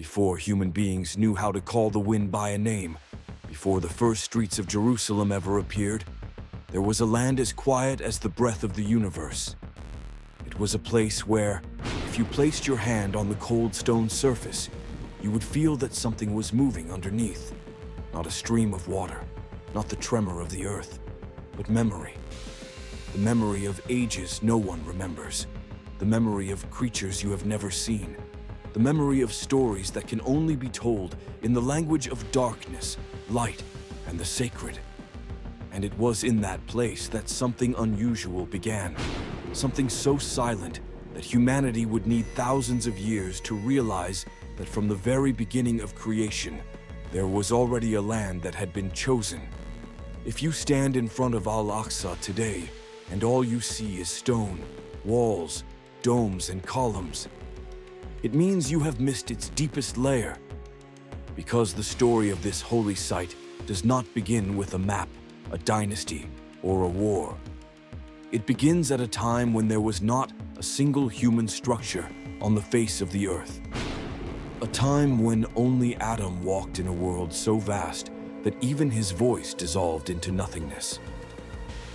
Before human beings knew how to call the wind by a name, before the first streets of Jerusalem ever appeared, there was a land as quiet as the breath of the universe. It was a place where, if you placed your hand on the cold stone surface, you would feel that something was moving underneath. Not a stream of water, not the tremor of the earth, but memory. The memory of ages no one remembers. The memory of creatures you have never seen. The memory of stories that can only be told in the language of darkness, light, and the sacred. And it was in that place that something unusual began. Something so silent that humanity would need thousands of years to realize that from the very beginning of creation, there was already a land that had been chosen. If you stand in front of Al-Aqsa today, and all you see is stone, walls, domes, and columns, it means you have missed its deepest layer. Because the story of this holy site does not begin with a map, a dynasty, or a war. It begins at a time when there was not a single human structure on the face of the earth. A time when only Adam walked in a world so vast that even his voice dissolved into nothingness.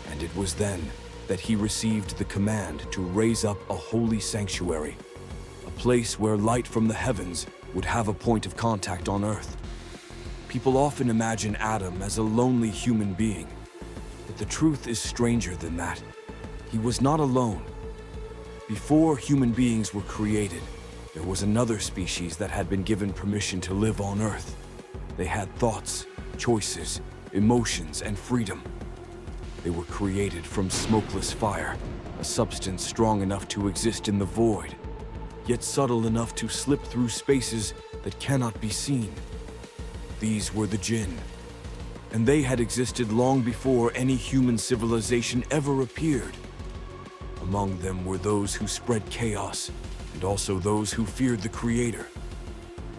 And it was then that he received the command to raise up a holy sanctuary, a place where light from the heavens would have a point of contact on earth. People often imagine Adam as a lonely human being, but the truth is stranger than that. He was not alone. Before human beings were created, there was another species that had been given permission to live on earth. They had thoughts, choices, emotions, and freedom. They were created from smokeless fire, a substance strong enough to exist in the void, yet subtle enough to slip through spaces that cannot be seen. These were the Jinn, and they had existed long before any human civilization ever appeared. Among them were those who spread chaos, and also those who feared the Creator.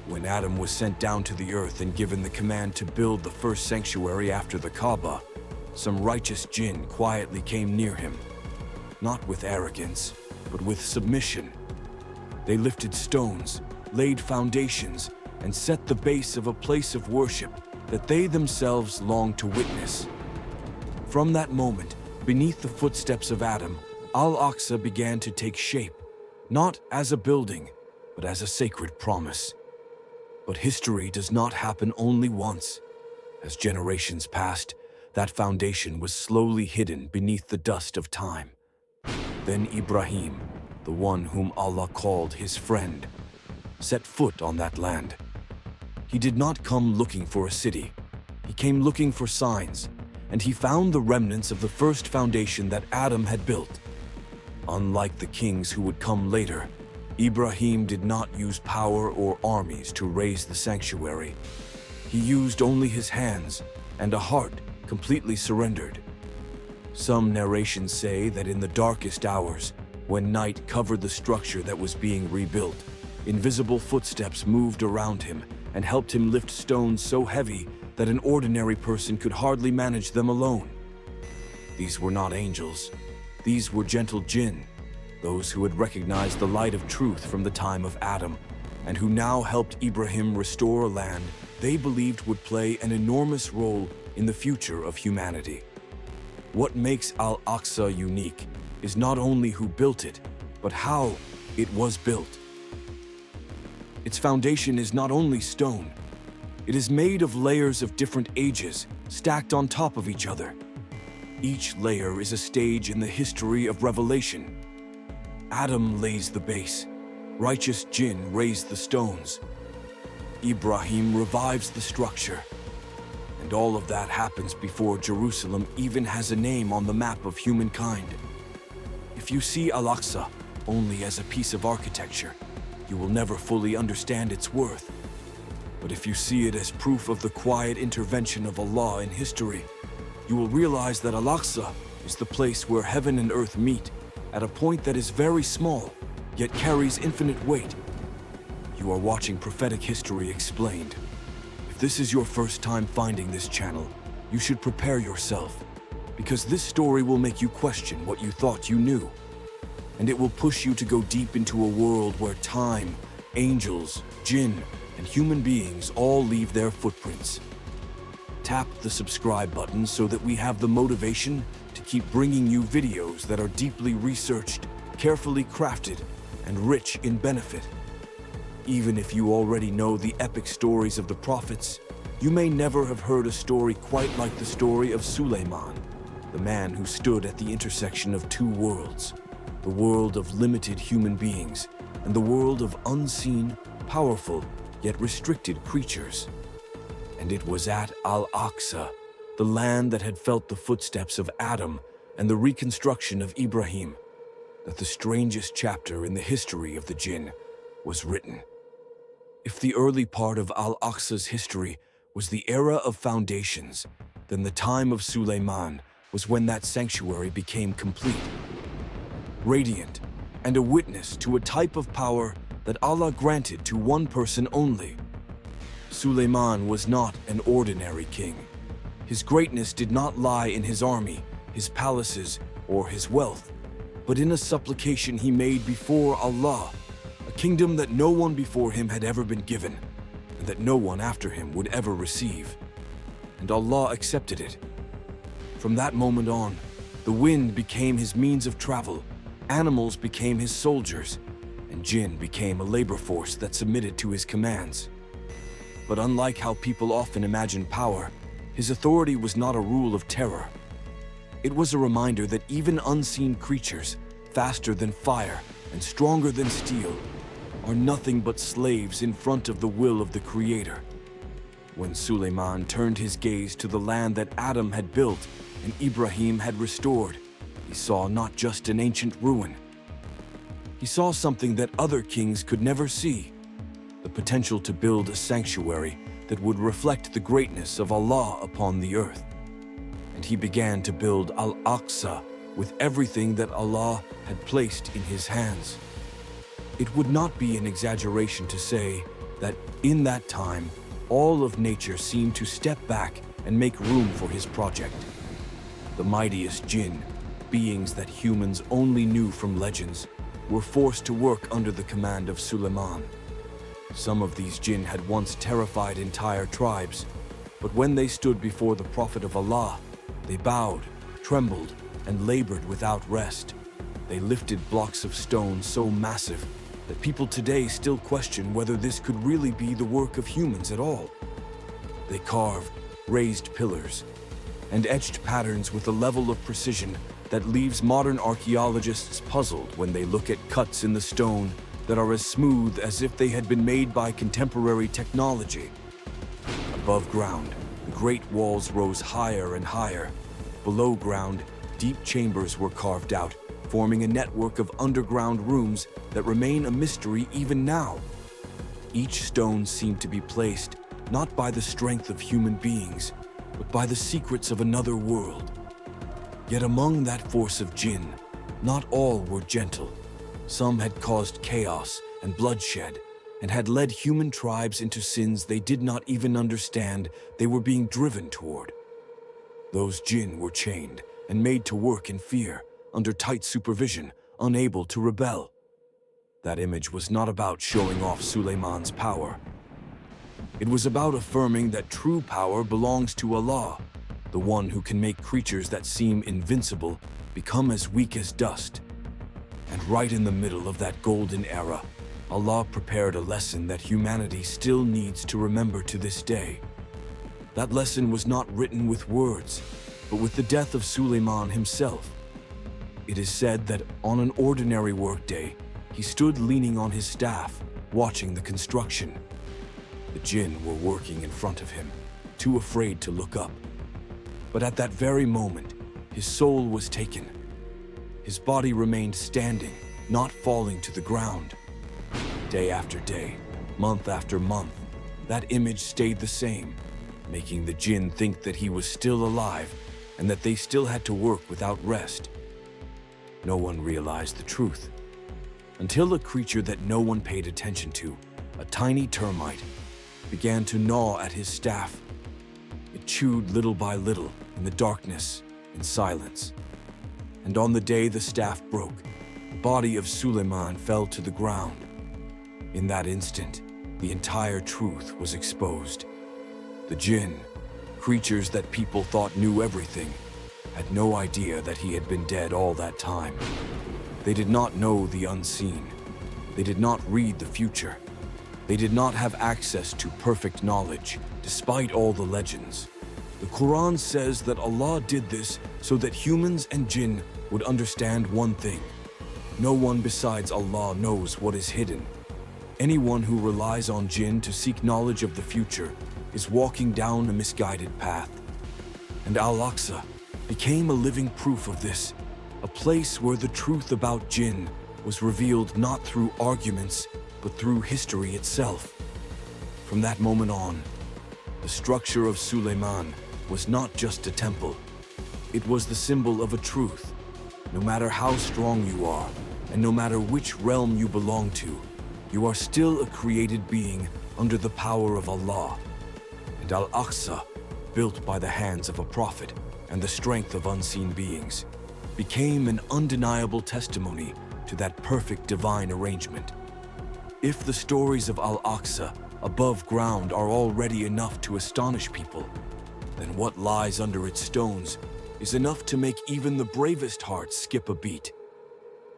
When Adam was sent down to the earth and given the command to build the first sanctuary after the Kaaba, some righteous Jinn quietly came near him, not with arrogance, but with submission. They lifted stones, laid foundations, and set the base of a place of worship that they themselves longed to witness. From that moment, beneath the footsteps of Adam, Al-Aqsa began to take shape, not as a building, but as a sacred promise. But history does not happen only once. As generations passed, that foundation was slowly hidden beneath the dust of time. Then Ibrahim, the one whom Allah called his friend, set foot on that land. He did not come looking for a city. He came looking for signs, and he found the remnants of the first foundation that Adam had built. Unlike the kings who would come later, Ibrahim did not use power or armies to raise the sanctuary. He used only his hands and a heart completely surrendered. Some narrations say that in the darkest hours, when night covered the structure that was being rebuilt, invisible footsteps moved around him and helped him lift stones so heavy that an ordinary person could hardly manage them alone. These were not angels. These were gentle Jinn, those who had recognized the light of truth from the time of Adam, and who now helped Ibrahim restore a land they believed would play an enormous role in the future of humanity. What makes Al-Aqsa unique is not only who built it, but how it was built. Its foundation is not only stone. It is made of layers of different ages, stacked on top of each other. Each layer is a stage in the history of revelation. Adam lays the base. Righteous Jinn raise the stones. Ibrahim revives the structure. And all of that happens before Jerusalem even has a name on the map of humankind. If you see Al-Aqsa only as a piece of architecture, you will never fully understand its worth. But if you see it as proof of the quiet intervention of Allah in history, you will realize that Al-Aqsa is the place where heaven and earth meet at a point that is very small, yet carries infinite weight. You are watching Prophetic History Explained. If this is your first time finding this channel, you should prepare yourself, because this story will make you question what you thought you knew. And it will push you to go deep into a world where time, angels, Jinn, and human beings all leave their footprints. Tap the subscribe button so that we have the motivation to keep bringing you videos that are deeply researched, carefully crafted, and rich in benefit. Even if you already know the epic stories of the prophets, you may never have heard a story quite like the story of Sulayman, the man who stood at the intersection of two worlds, the world of limited human beings and the world of unseen, powerful, yet restricted creatures. And it was at Al-Aqsa, the land that had felt the footsteps of Adam and the reconstruction of Ibrahim, that the strangest chapter in the history of the Jinn was written. If the early part of Al-Aqsa's history was the era of foundations, then the time of Sulayman was when that sanctuary became complete, radiant, and a witness to a type of power that Allah granted to one person only. Sulayman was not an ordinary king. His greatness did not lie in his army, his palaces, or his wealth, but in a supplication he made before Allah, a kingdom that no one before him had ever been given, and that no one after him would ever receive. And Allah accepted it. From that moment on, the wind became his means of travel, animals became his soldiers, and Jinn became a labor force that submitted to his commands. But unlike how people often imagine power, his authority was not a rule of terror. It was a reminder that even unseen creatures, faster than fire and stronger than steel, are nothing but slaves in front of the will of the Creator. When Sulayman turned his gaze to the land that Adam had built and Ibrahim had restored, he saw not just an ancient ruin. He saw something that other kings could never see, the potential to build a sanctuary that would reflect the greatness of Allah upon the earth. And he began to build Al-Aqsa with everything that Allah had placed in his hands. It would not be an exaggeration to say that in that time, all of nature seemed to step back and make room for his project. The mightiest Jinn, beings that humans only knew from legends, were forced to work under the command of Sulayman. Some of these Jinn had once terrified entire tribes, but when they stood before the Prophet of Allah, they bowed, trembled, and labored without rest. They lifted blocks of stone so massive that people today still question whether this could really be the work of humans at all. They carved, raised pillars, and etched patterns with a level of precision that leaves modern archaeologists puzzled when they look at cuts in the stone that are as smooth as if they had been made by contemporary technology. Above ground, the great walls rose higher and higher. Below ground, deep chambers were carved out, forming a network of underground rooms that remain a mystery even now. Each stone seemed to be placed not by the strength of human beings, but by the secrets of another world. Yet among that force of Jinn, not all were gentle. Some had caused chaos and bloodshed, and had led human tribes into sins they did not even understand they were being driven toward. Those Jinn were chained and made to work in fear, under tight supervision, unable to rebel. That image was not about showing off Sulayman's power. It was about affirming that true power belongs to Allah, the one who can make creatures that seem invincible become as weak as dust. And right in the middle of that golden era, Allah prepared a lesson that humanity still needs to remember to this day. That lesson was not written with words, but with the death of Sulayman himself. It is said that on an ordinary workday, he stood leaning on his staff, watching the construction. The Jinn were working in front of him, too afraid to look up. But at that very moment, his soul was taken. His body remained standing, not falling to the ground. Day after day, month after month, that image stayed the same, making the Jinn think that he was still alive and that they still had to work without rest. No one realized the truth, until a creature that no one paid attention to, a tiny termite, began to gnaw at his staff. It chewed little by little in the darkness, in silence. And on the day the staff broke, the body of Sulayman fell to the ground. In that instant, the entire truth was exposed. The Jinn, creatures that people thought knew everything, had no idea that he had been dead all that time. They did not know the unseen. They did not read the future. They did not have access to perfect knowledge, despite all the legends. The Quran says that Allah did this so that humans and Jinn would understand one thing. No one besides Allah knows what is hidden. Anyone who relies on Jinn to seek knowledge of the future is walking down a misguided path. And Al-Aqsa became a living proof of this, a place where the truth about Jinn was revealed not through arguments, but through history itself. From that moment on, the structure of Sulayman was not just a temple. It was the symbol of a truth. No matter how strong you are, and no matter which realm you belong to, you are still a created being under the power of Allah. And Al-Aqsa, built by the hands of a prophet and the strength of unseen beings, became an undeniable testimony to that perfect divine arrangement. If the stories of Al-Aqsa above ground are already enough to astonish people, then what lies under its stones is enough to make even the bravest heart skip a beat.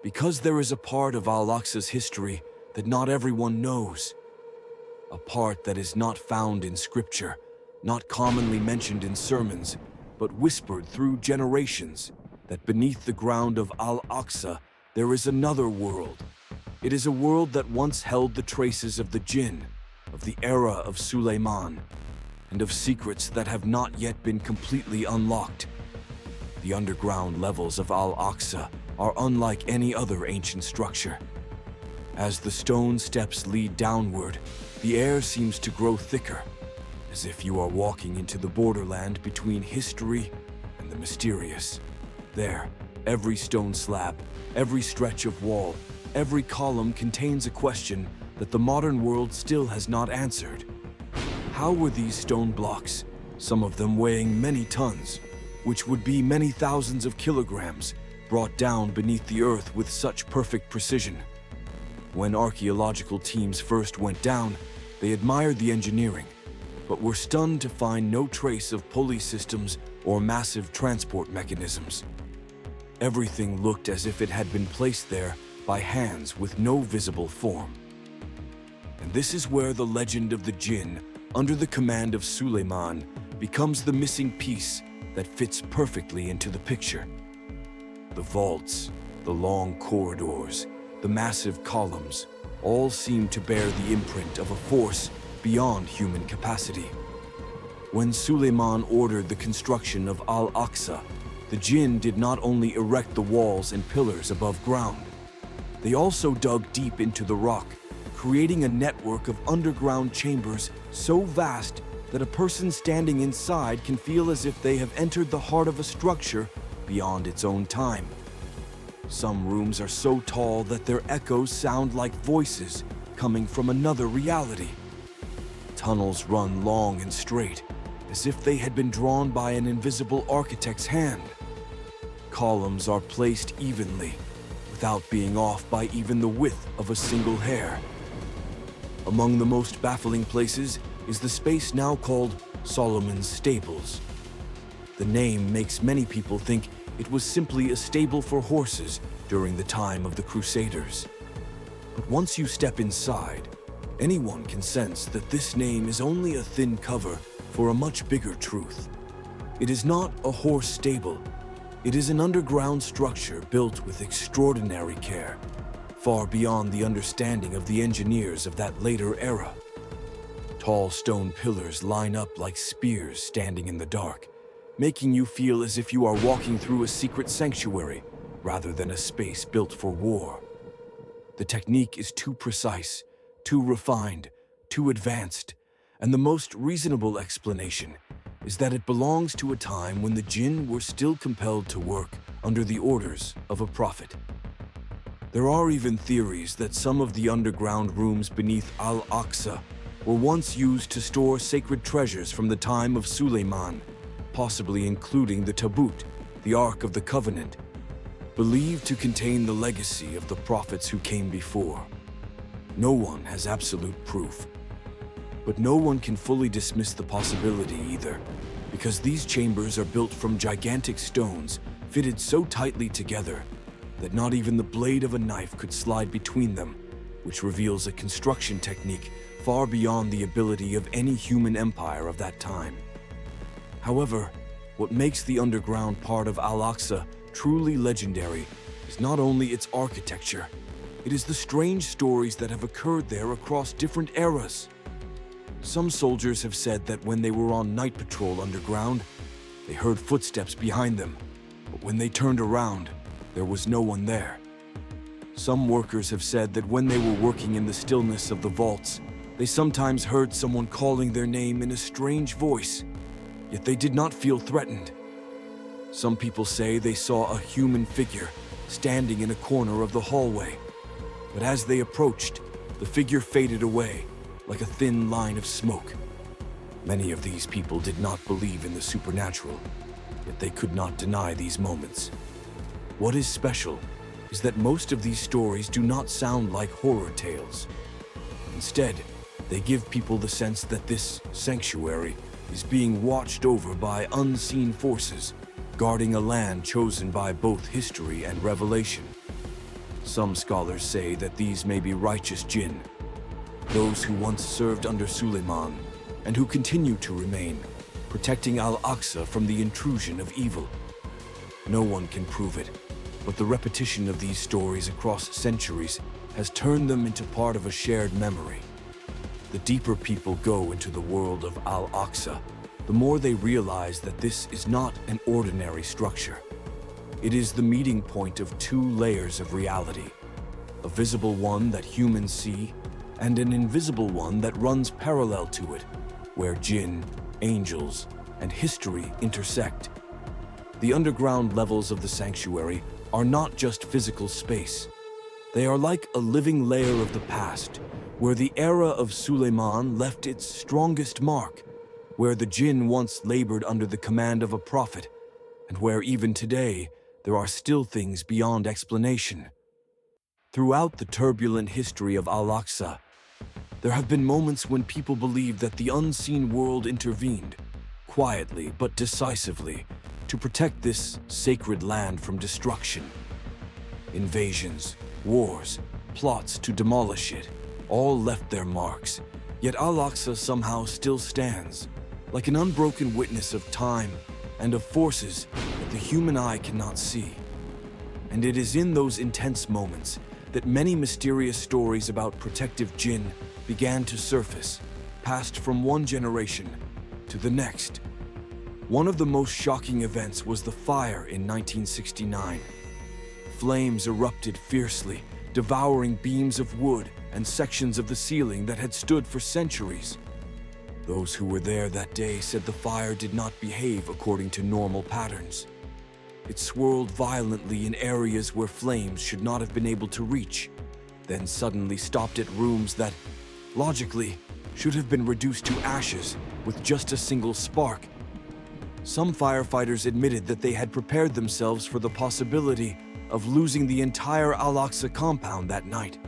Because there is a part of Al-Aqsa's history that not everyone knows. A part that is not found in scripture, not commonly mentioned in sermons, but whispered through generations, that beneath the ground of Al-Aqsa there is another world. It is a world that once held the traces of the Jinn, of the era of Sulayman, and of secrets that have not yet been completely unlocked. The underground levels of Al-Aqsa are unlike any other ancient structure. As the stone steps lead downward, the air seems to grow thicker, as if you are walking into the borderland between history and the mysterious. There, every stone slab, every stretch of wall, every column contains a question that the modern world still has not answered. How were these stone blocks, some of them weighing many tons, which would be many thousands of kilograms, brought down beneath the earth with such perfect precision? When archaeological teams first went down, they admired the engineering, but were stunned to find no trace of pulley systems or massive transport mechanisms. Everything looked as if it had been placed there by hands with no visible form. And this is where the legend of the Jinn, under the command of Sulayman, becomes the missing piece that fits perfectly into the picture. The vaults, the long corridors, the massive columns, all seem to bear the imprint of a force beyond human capacity. When Sulayman ordered the construction of Al-Aqsa, the Jinn did not only erect the walls and pillars above ground, they also dug deep into the rock, creating a network of underground chambers so vast that a person standing inside can feel as if they have entered the heart of a structure beyond its own time. Some rooms are so tall that their echoes sound like voices coming from another reality. Tunnels run long and straight, as if they had been drawn by an invisible architect's hand. Columns are placed evenly, without being off by even the width of a single hair. Among the most baffling places is the space now called Solomon's Stables. The name makes many people think it was simply a stable for horses during the time of the Crusaders. But once you step inside, anyone can sense that this name is only a thin cover for a much bigger truth. It is not a horse stable. It is an underground structure built with extraordinary care, far beyond the understanding of the engineers of that later era. Tall stone pillars line up like spears standing in the dark, making you feel as if you are walking through a secret sanctuary rather than a space built for war. The technique is too precise, too refined, too advanced, and the most reasonable explanation is that it belongs to a time when the Jinn were still compelled to work under the orders of a prophet. There are even theories that some of the underground rooms beneath Al-Aqsa were once used to store sacred treasures from the time of Sulayman, possibly including the Tabut, the Ark of the Covenant, believed to contain the legacy of the prophets who came before. No one has absolute proof, But no one can fully dismiss the possibility either, because these chambers are built from gigantic stones fitted so tightly together that not even the blade of a knife could slide between them, which reveals a construction technique far beyond the ability of any human empire of that time. However, what makes the underground part of Al-Aqsa truly legendary is not only its architecture, it is the strange stories that have occurred there across different eras. Some soldiers have said that when they were on night patrol underground, they heard footsteps behind them, but when they turned around, there was no one there. Some workers have said that when they were working in the stillness of the vaults, they sometimes heard someone calling their name in a strange voice, yet they did not feel threatened. Some people say they saw a human figure standing in a corner of the hallway, but as they approached, the figure faded away like a thin line of smoke. Many of these people did not believe in the supernatural, yet they could not deny these moments. What is special is that most of these stories do not sound like horror tales. Instead, they give people the sense that this sanctuary is being watched over by unseen forces, guarding a land chosen by both history and revelation. Some scholars say that these may be righteous Jinn, those who once served under Sulayman and who continue to remain, protecting Al-Aqsa from the intrusion of evil. No one can prove it, but the repetition of these stories across centuries has turned them into part of a shared memory. The deeper people go into the world of Al-Aqsa, the more they realize that this is not an ordinary structure. It is the meeting point of two layers of reality, a visible one that humans see, and an invisible one that runs parallel to it, where Jinn, angels, and history intersect. The underground levels of the sanctuary are not just physical space. They are like a living layer of the past, where the era of Sulayman left its strongest mark, where the Jinn once labored under the command of a prophet, and where even today there are still things beyond explanation. Throughout the turbulent history of Al-Aqsa, there have been moments when people believed that the unseen world intervened, quietly but decisively, to protect this sacred land from destruction. Invasions, wars, plots to demolish it, all left their marks, yet Al-Aqsa somehow still stands, like an unbroken witness of time and of forces that the human eye cannot see. And it is in those intense moments that many mysterious stories about protective Jinn began to surface, passed from one generation to the next. One of the most shocking events was the fire in 1969. Flames erupted fiercely, devouring beams of wood and sections of the ceiling that had stood for centuries. Those who were there that day said the fire did not behave according to normal patterns. It swirled violently in areas where flames should not have been able to reach, then suddenly stopped at rooms that, logically, should have been reduced to ashes with just a single spark. Some firefighters admitted that they had prepared themselves for the possibility of losing the entire Al-Aqsa compound that night.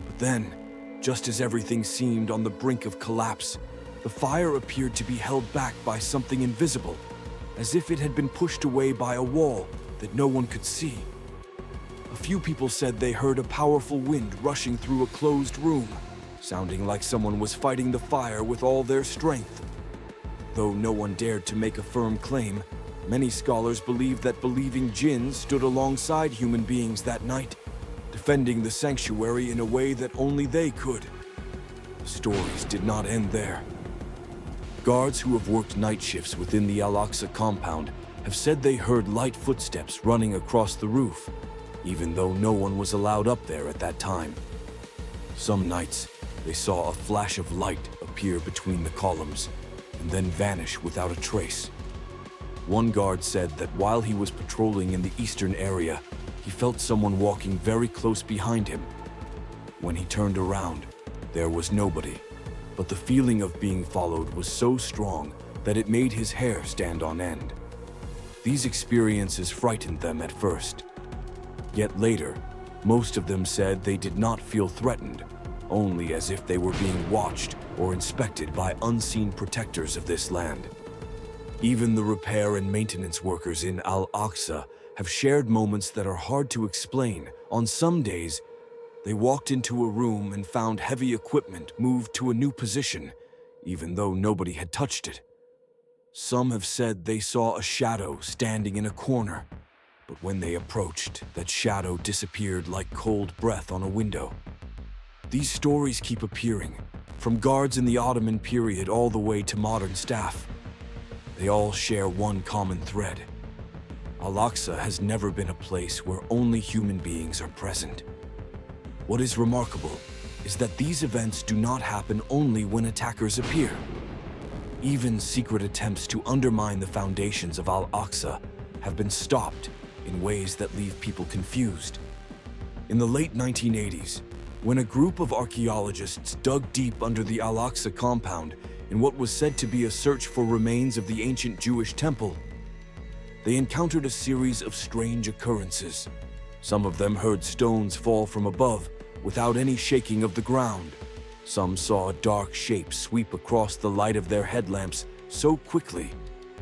But then, just as everything seemed on the brink of collapse, the fire appeared to be held back by something invisible, as if it had been pushed away by a wall that no one could see. A few people said they heard a powerful wind rushing through a closed room, sounding like someone was fighting the fire with all their strength. Though no one dared to make a firm claim, many scholars believe that believing Jinn stood alongside human beings that night, defending the sanctuary in a way that only they could. The stories did not end there. Guards who have worked night shifts within the Al-Aqsa compound have said they heard light footsteps running across the roof, even though no one was allowed up there at that time. Some nights, they saw a flash of light appear between the columns and then vanish without a trace. One guard said that while he was patrolling in the eastern area, he felt someone walking very close behind him. When he turned around, there was nobody, but the feeling of being followed was so strong that it made his hair stand on end. These experiences frightened them at first. Yet later, most of them said they did not feel threatened, only as if they were being watched or inspected by unseen protectors of this land. Even the repair and maintenance workers in Al-Aqsa have shared moments that are hard to explain. On some days, they walked into a room and found heavy equipment moved to a new position, even though nobody had touched it. Some have said they saw a shadow standing in a corner, but when they approached, that shadow disappeared like cold breath on a window. These stories keep appearing, from guards in the Ottoman period all the way to modern staff. They all share one common thread. Al-Aqsa has never been a place where only human beings are present. What is remarkable is that these events do not happen only when attackers appear. Even secret attempts to undermine the foundations of Al-Aqsa have been stopped in ways that leave people confused. In the late 1980s, when a group of archaeologists dug deep under the Al-Aqsa compound in what was said to be a search for remains of the ancient Jewish temple, they encountered a series of strange occurrences. Some of them heard stones fall from above without any shaking of the ground. Some saw a dark shape sweep across the light of their headlamps so quickly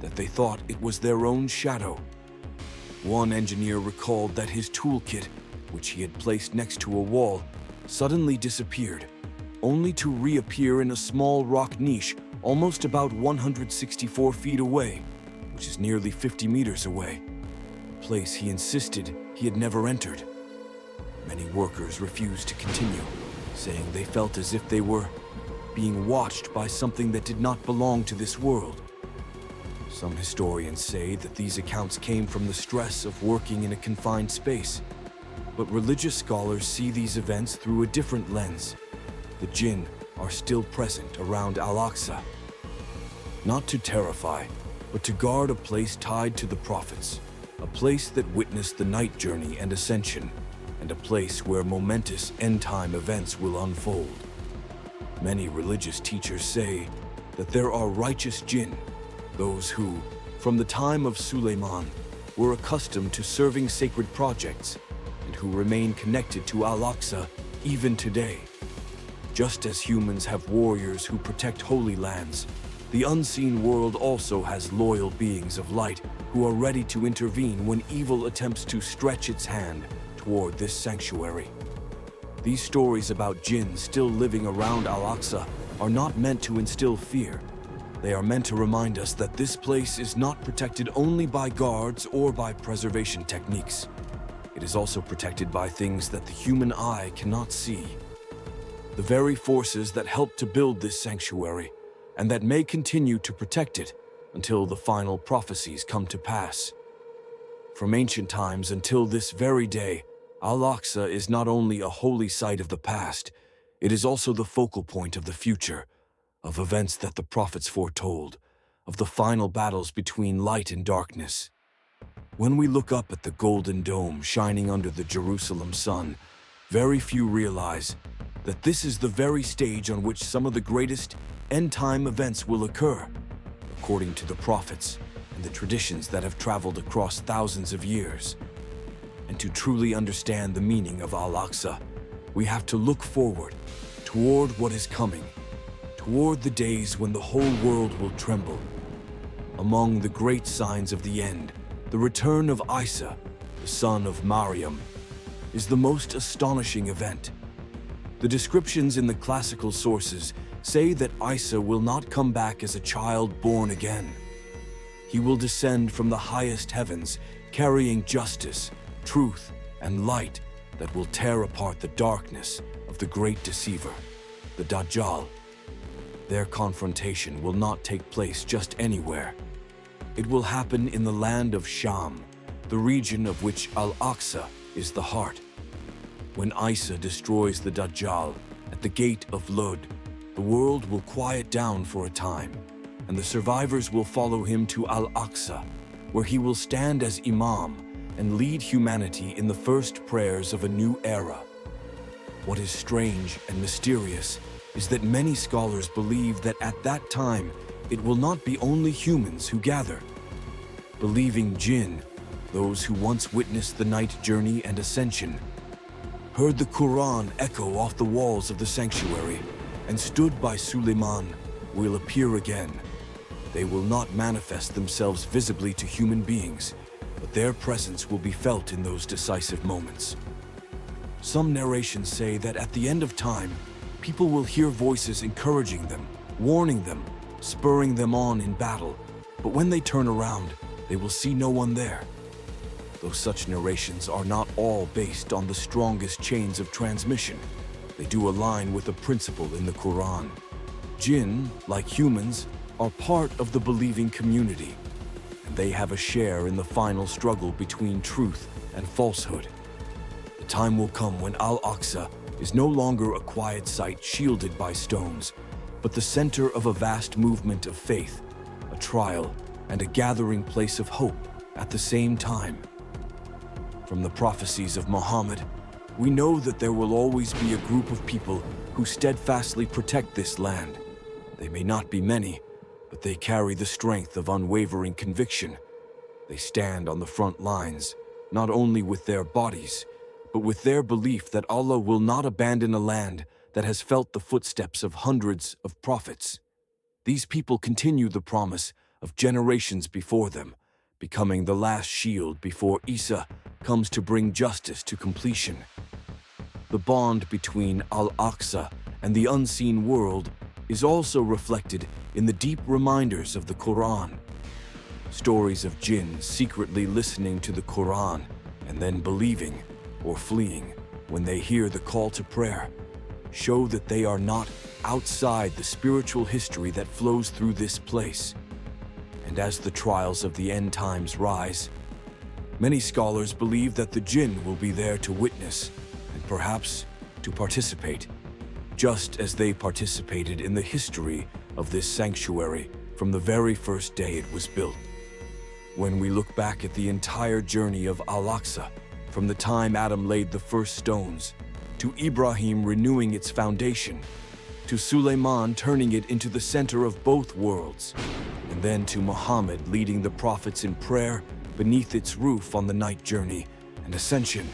that they thought it was their own shadow. One engineer recalled that his toolkit, which he had placed next to a wall, suddenly disappeared, only to reappear in a small rock niche almost about 164 feet away, which is nearly 50 meters away, a place he insisted he had never entered. Many workers refused to continue, saying they felt as if they were being watched by something that did not belong to this world. Some historians say that these accounts came from the stress of working in a confined space, but religious scholars see these events through a different lens. The Jinn are still present around Al-Aqsa, not to terrify, but to guard a place tied to the prophets, a place that witnessed the night journey and ascension, and a place where momentous end-time events will unfold. Many religious teachers say that there are righteous Jinn, those who, from the time of Sulayman, were accustomed to serving sacred projects and who remain connected to Al-Aqsa even today. Just as humans have warriors who protect holy lands, the unseen world also has loyal beings of light who are ready to intervene when evil attempts to stretch its hand toward this sanctuary. These stories about Jinn still living around Al-Aqsa are not meant to instill fear. They are meant to remind us that this place is not protected only by guards or by preservation techniques. It is also protected by things that the human eye cannot see. The very forces that helped to build this sanctuary, and that may continue to protect it until the final prophecies come to pass. From ancient times until this very day, Al-Aqsa is not only a holy site of the past, it is also the focal point of the future, of events that the prophets foretold, of the final battles between light and darkness. When we look up at the golden dome shining under the Jerusalem sun, very few realize that this is the very stage on which some of the greatest end-time events will occur, according to the prophets and the traditions that have traveled across thousands of years. And to truly understand the meaning of Al-Aqsa, we have to look forward, toward what is coming, toward the days when the whole world will tremble. Among the great signs of the end, the return of Isa, the son of Maryam, is the most astonishing event. The descriptions in the classical sources say that Isa will not come back as a child born again. He will descend from the highest heavens, carrying justice, truth, and light that will tear apart the darkness of the great deceiver, the Dajjal. Their confrontation will not take place just anywhere. It will happen in the land of Sham, the region of which Al-Aqsa is the heart. When Isa destroys the Dajjal at the gate of Lud, the world will quiet down for a time, and the survivors will follow him to Al-Aqsa, where he will stand as Imam and lead humanity in the first prayers of a new era. What is strange and mysterious is that many scholars believe that at that time, it will not be only humans who gather. Believing Jinn, those who once witnessed the night journey and ascension, heard the Quran echo off the walls of the sanctuary, and stood by Sulayman will appear again. They will not manifest themselves visibly to human beings, but their presence will be felt in those decisive moments. Some narrations say that at the end of time, people will hear voices encouraging them, warning them, spurring them on in battle, but when they turn around, they will see no one there. Though such narrations are not all based on the strongest chains of transmission, they do align with a principle in the Quran. Jinn, like humans, are part of the believing community, and they have a share in the final struggle between truth and falsehood. The time will come when Al-Aqsa is no longer a quiet site shielded by stones, but the center of a vast movement of faith, a trial, and a gathering place of hope at the same time. From the prophecies of Muhammad, we know that there will always be a group of people who steadfastly protect this land. They may not be many, but they carry the strength of unwavering conviction. They stand on the front lines, not only with their bodies, but with their belief that Allah will not abandon a land that has felt the footsteps of hundreds of prophets. These people continue the promise of generations before them, becoming the last shield before Isa comes to bring justice to completion. The bond between Al-Aqsa and the unseen world is also reflected in the deep reminders of the Quran. Stories of jinn secretly listening to the Quran and then believing or fleeing when they hear the call to prayer show that they are not outside the spiritual history that flows through this place. And as the trials of the end times rise, many scholars believe that the jinn will be there to witness and perhaps to participate, just as they participated in the history of this sanctuary from the very first day it was built. When we look back at the entire journey of Al-Aqsa, from the time Adam laid the first stones, to Ibrahim renewing its foundation, to Sulayman turning it into the center of both worlds, and then to Muhammad leading the prophets in prayer beneath its roof on the night journey and ascension,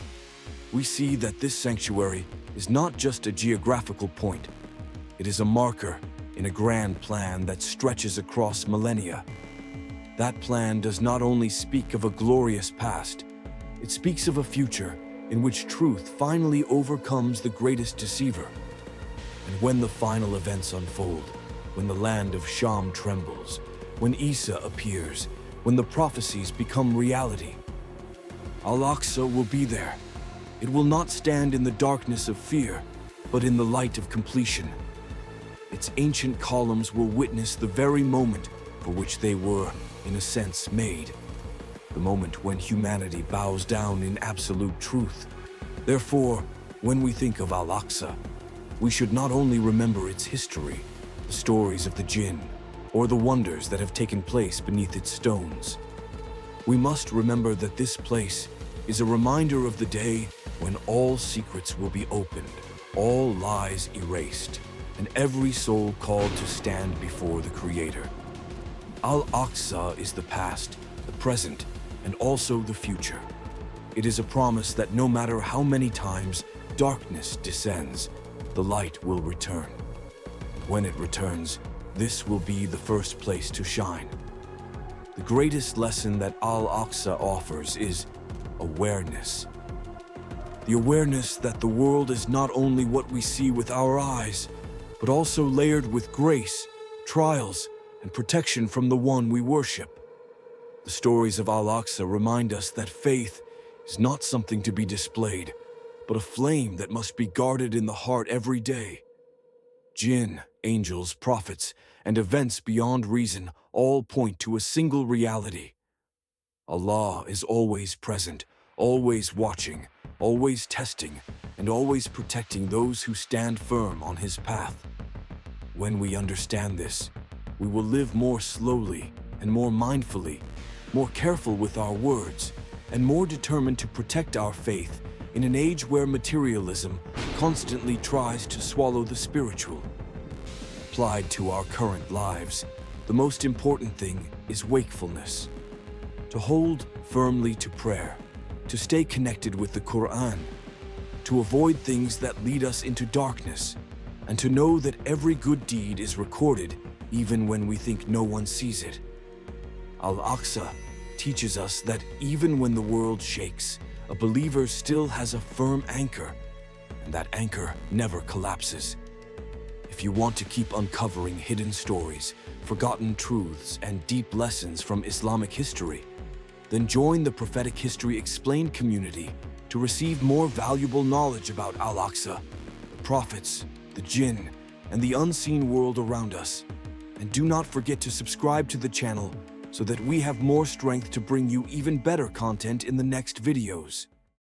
we see that this sanctuary is not just a geographical point. It is a marker in a grand plan that stretches across millennia. That plan does not only speak of a glorious past, it speaks of a future in which truth finally overcomes the greatest deceiver. And when the final events unfold, when the land of Sham trembles, when Isa appears, when the prophecies become reality, Al-Aqsa will be there. It will not stand in the darkness of fear, but in the light of completion. Its ancient columns will witness the very moment for which they were, in a sense, made. The moment when humanity bows down in absolute truth. Therefore, when we think of Al-Aqsa, we should not only remember its history, the stories of the jinn, or the wonders that have taken place beneath its stones. We must remember that this place is a reminder of the day when all secrets will be opened, all lies erased, and every soul called to stand before the Creator. Al-Aqsa is the past, the present, and also the future. It is a promise that no matter how many times darkness descends, the light will return. When it returns, this will be the first place to shine. The greatest lesson that Al-Aqsa offers is awareness. The awareness that the world is not only what we see with our eyes, but also layered with grace, trials, and protection from the one we worship. The stories of Al-Aqsa remind us that faith is not something to be displayed, but a flame that must be guarded in the heart every day. Jinn, angels, prophets, and events beyond reason all point to a single reality. Allah is always present, always watching, always testing, and always protecting those who stand firm on His path. When we understand this, we will live more slowly and more mindfully, more careful with our words, and more determined to protect our faith in an age where materialism constantly tries to swallow the spiritual. Applied to our current lives, the most important thing is wakefulness. To hold firmly to prayer, to stay connected with the Quran, to avoid things that lead us into darkness, and to know that every good deed is recorded even when we think no one sees it. Al-Aqsa teaches us that even when the world shakes, a believer still has a firm anchor, and that anchor never collapses. If you want to keep uncovering hidden stories, forgotten truths, and deep lessons from Islamic history, then join the Prophetic History Explained community to receive more valuable knowledge about Al-Aqsa, the prophets, the Jinn, and the unseen world around us. And do not forget to subscribe to the channel so that we have more strength to bring you even better content in the next videos.